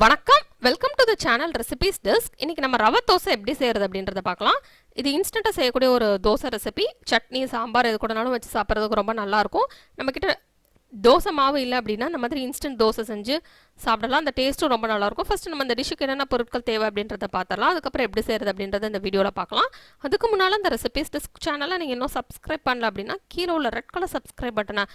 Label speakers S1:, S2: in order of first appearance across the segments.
S1: வணக்கம், welcome to the channel recipes desk. இன்னைக்கு நம்ம ரவை தோசை எப்படி செய்யறது அப்படின்றத பார்க்கலாம். இது இன்ஸ்டன்ட்டாக செய்யக்கூடிய ஒரு தோசை ரெசிபி. சட்னி, சாம்பார் எது கூடனாலும் வச்சு சாப்பிட்றதுக்கு ரொம்ப நல்லாயிருக்கும். நம்மக்கிட்ட தோசை மாவு இல்லை அப்படின்னா இந்த மாதிரி இன்ஸ்டன்ட் தோசை செஞ்சு சாப்பிடலாம். அந்த டேஸ்ட்டும் ரொம்ப நல்லாயிருக்கும். ஃபஸ்ட்டு நம்ம இந்த டிஷ்ஷுக்கு என்னென்ன பொருட்கள் தேவை அப்படின்றத பார்த்துடலாம். அதுக்கப்புறம் எப்படி செய்கிறது அப்படின்றத இந்த வீடியோவில் பார்க்கலாம். அதுக்கு முன்னால் இந்த ரெசிபீஸ் டெஸ்க் சேனலை நீங்கள் இன்னும் சப்ஸ்கிரைப் பண்ணல அப்படின்னா கீழே உள்ள ரெட் கலர் சப்ஸ்கிரைப் பட்டனை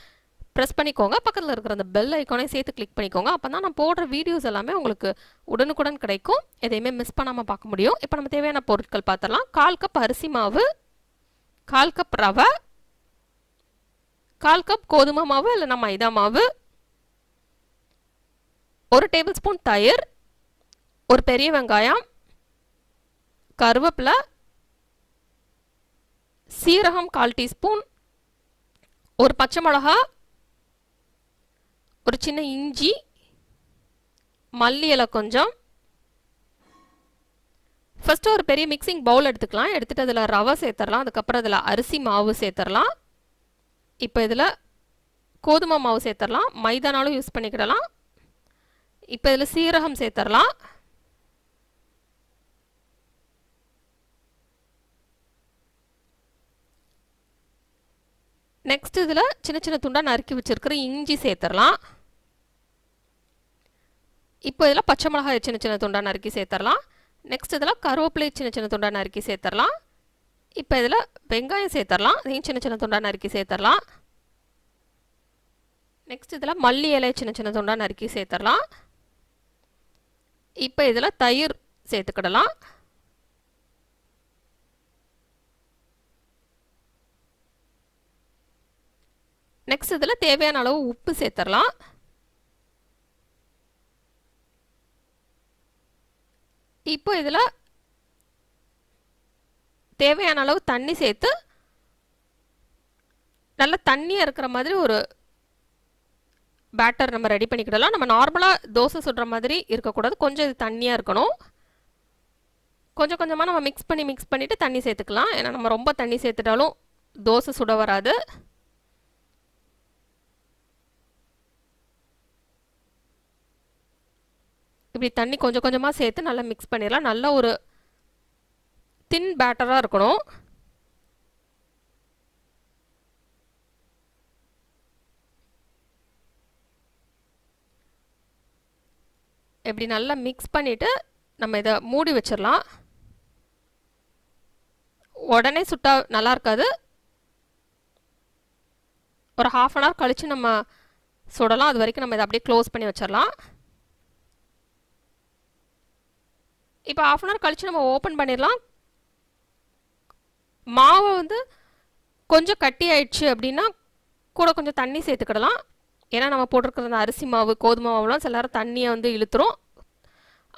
S1: ப்ரெஸ் பண்ணிக்கோங்க. பக்கத்தில் இருக்கிற அந்த பெல் ஐக்கானே சேர்த்து கிளிக் பண்ணிக்கோங்க. அப்போ தான் நான் போடுற வீடியோஸ் எல்லாமே உங்களுக்கு உடனுக்குடன் கிடைக்கும். எதையுமே மிஸ் பண்ணாமல் பார்க்க முடியும். இப்போ நம்ம தேவையான பொருட்கள் பார்த்துடலாம். 1/4 கப் அரிசி மாவு, 1/4 கப் ரவை, 1/4 கப் கோதுமை மாவு இல்லைனா மைதா மாவு, 1 டேபிள் ஸ்பூன் தயிர், ஒரு பெரிய வெங்காயம், கருவேப்பிலை, சீரகம் 1/4 டீஸ்பூன், ஒரு பச்சை மிளகா, ஒரு சின்ன இஞ்சி, மல்லி இலை கொஞ்சம். ஃபஸ்ட்டு ஒரு பெரிய மிக்சிங் பவுல் எடுத்துக்கலாம். எடுத்துகிட்டு அதில் ரவை சேர்த்துடலாம். அதுக்கப்புறம் அதில் அரிசி மாவு சேர்த்துடலாம். இப்போ இதில் கோதுமை மாவு சேர்த்துடலாம். மைதானாலும் யூஸ் பண்ணிக்கிடலாம். இப்போ இதில் சீரகம் சேர்த்துடலாம். நெக்ஸ்ட் இதில் சின்ன சின்ன துண்டாக நறுக்கி வச்சுருக்கிற இஞ்சி சேர்த்துடலாம். இப்போ இதில் பச்சை மிளகாய் சின்ன சின்ன துண்டாக நறுக்கி சேர்த்துடலாம். நெக்ஸ்ட் இதில் கருவேப்பிலை சின்ன சின்ன துண்டாக நறுக்கி சேர்த்துடலாம். இப்போ இதில் வெங்காயம் சேர்த்துடலாம். அதையும் சின்ன சின்ன துண்டாக நறுக்கி சேர்த்துடலாம். நெக்ஸ்ட் இதில் மல்லி இலை சின்ன சின்ன துண்டாக நறுக்கி சேர்த்துடலாம். இப்போ இதில் தயிர் சேர்த்துக்கிடலாம். நெக்ஸ்ட் இதில் தேவையான அளவு உப்பு சேர்த்துடலாம். இப்போ இதில் தேவையான அளவு தண்ணி சேர்த்து நல்லா தண்ணியாக இருக்கிற மாதிரி ஒரு பேட்டர் நம்ம ரெடி பண்ணிக்கிடலாம். நம்ம நார்மலாக தோசை சுடுற மாதிரி இருக்கக்கூடாது. கொஞ்சம் இது தண்ணியாக இருக்கணும். கொஞ்சம் கொஞ்சமாக நம்ம மிக்ஸ் பண்ணிவிட்டு தண்ணி சேர்த்துக்கலாம். ஏன்னா நம்ம ரொம்ப தண்ணி சேர்த்துட்டாலும் தோசை சுட வராது. இப்படி தண்ணி கொஞ்சம் கொஞ்சமாக சேர்த்து நல்லா மிக்ஸ் பண்ணிடலாம். நல்ல ஒரு தின் பேட்டராக இருக்கணும். இப்படி நல்லா மிக்ஸ் பண்ணிவிட்டு நம்ம இதை மூடி வச்சிடலாம். உடனே சுட்டா நல்லா இருக்காது. ஒரு 1/2 அன் ஹவர் கழித்து நம்ம சுடலாம். அது வரைக்கும் நம்ம இதை அப்படியே க்ளோஸ் பண்ணி வச்சிடலாம். இப்போ 1/2 அன் ஹவர் கழித்து நம்ம ஓப்பன் பண்ணிடலாம். மாவு வந்து கொஞ்சம் கட்டி ஆயிடுச்சு அப்படின்னா கூட கொஞ்சம் தண்ணி சேர்த்துக்கிடலாம். ஏன்னா நம்ம போட்டிருக்கிற அந்த அரிசி மாவு, கோதுமை மாவுலாம் சில நேரம் தண்ணியை வந்து இழுத்துரும்.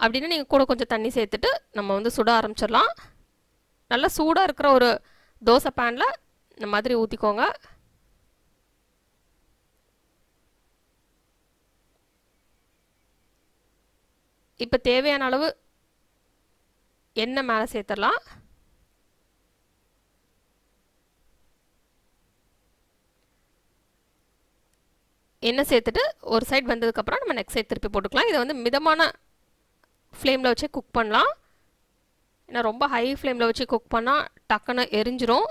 S1: அப்படின்னா நீங்கள் கூட கொஞ்சம் தண்ணி சேர்த்துட்டு நம்ம வந்து சுட ஆரம்பிச்சிடலாம். நல்லா சூடாக இருக்கிற ஒரு தோசை பேனில் இந்த மாதிரி ஊற்றிக்கோங்க. இப்போ தேவையான அளவு எண்ணெய் மேலே சேர்த்துடலாம். எண்ணெய் சேர்த்துட்டு ஒரு சைடு வந்ததுக்கப்புறம் நம்ம நெக்ஸ்ட் சைடு திருப்பி போட்டுக்கலாம். இதை வந்து மிதமான ஃப்ளேமில் வச்சு குக் பண்ணலாம். ஏன்னா ரொம்ப ஹை ஃப்ளேமில் வச்சு குக் பண்ணால் டக்குன்னு எரிஞ்சிரும்.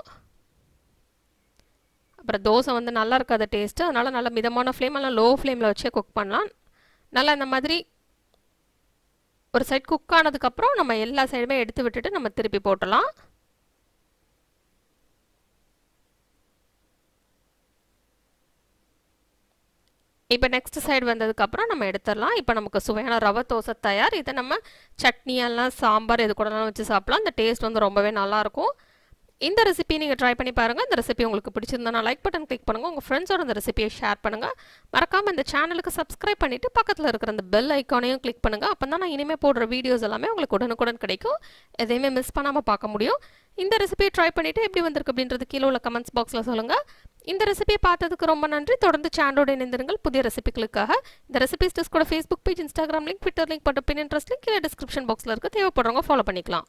S1: அப்புறம் தோசை வந்து நல்லா இருக்காது டேஸ்ட்டு. அதனால் நல்லா மிதமான ஃப்ளேம் எல்லாம் லோ ஃப்ளேமில் வச்சே குக் பண்ணலாம். நல்லா இந்த மாதிரி ஒரு சைட் குக் ஆனதுக்கப்புறம் நம்ம எல்லா சைடுமே எடுத்து விட்டுட்டு நம்ம திருப்பி போட்டலாம். இப்போ நெக்ஸ்ட் சைடு வந்ததுக்கப்புறம் நம்ம எடுத்துடலாம். இப்போ நமக்கு சுவையான ரவை தோசை தயார். இதை நம்ம சட்னி எல்லாம் சாம்பார் எது கூடலாம் வச்சு சாப்பிடலாம். இந்த டேஸ்ட் வந்து ரொம்பவே நல்லாயிருக்கும். இந்த ரெசிபி நீங்கள் ட்ரை பண்ணி பாருங்கள். இந்த ரெசிபி உங்களுக்கு பிடிச்சிருந்தா லைக் பட்டன் கிளிக் பண்ணுங்கள். உங்கள் ஃப்ரெண்ட்ஸோட இந்த ரெசிபியை ஷேர் பண்ணுங்கள். மறக்காமல் இந்த சேனலுக்கு சப்ஸ்கிரைப் பண்ணிவிட்டு பக்கத்தில் இருக்கிற அந்த பெல் ஐக்கானையும் கிளிக் பண்ணுங்கள். அப்போ தான் நான் இனிமேல் போடுற வீடியோஸ் எல்லாமே உங்களுக்கு உடனுக்குடன் கிடைக்கும். எதையுமே மிஸ் பண்ணாமல் பார்க்க முடியும். இந்த ரெசிபியை ட்ரை பண்ணிவிட்டு எப்படி வந்திருக்கு அப்படின்றது கீழே உள்ள கமெண்ட்ஸ் பாக்ஸில் சொல்லுங்கள். இந்த ரெசிபியை பார்த்ததுக்கு ரொம்ப நன்றி. தொடர்ந்து சேனலோட இணைந்திருங்கள் புதிய ரெசிபிகளுக்காக. இந்த ரெசிபிஸ் டெஸ்கோட Facebook page, Instagram link, Twitter link மற்றும் பின்ட்ரெஸ்ட் லிங்க் கீழே டிஸ்கிரிப்ஷன் பாக்ஸில் இருக்குது. தேவைப்படுறவங்க ஃபாலோ பண்ணிக்கலாம்.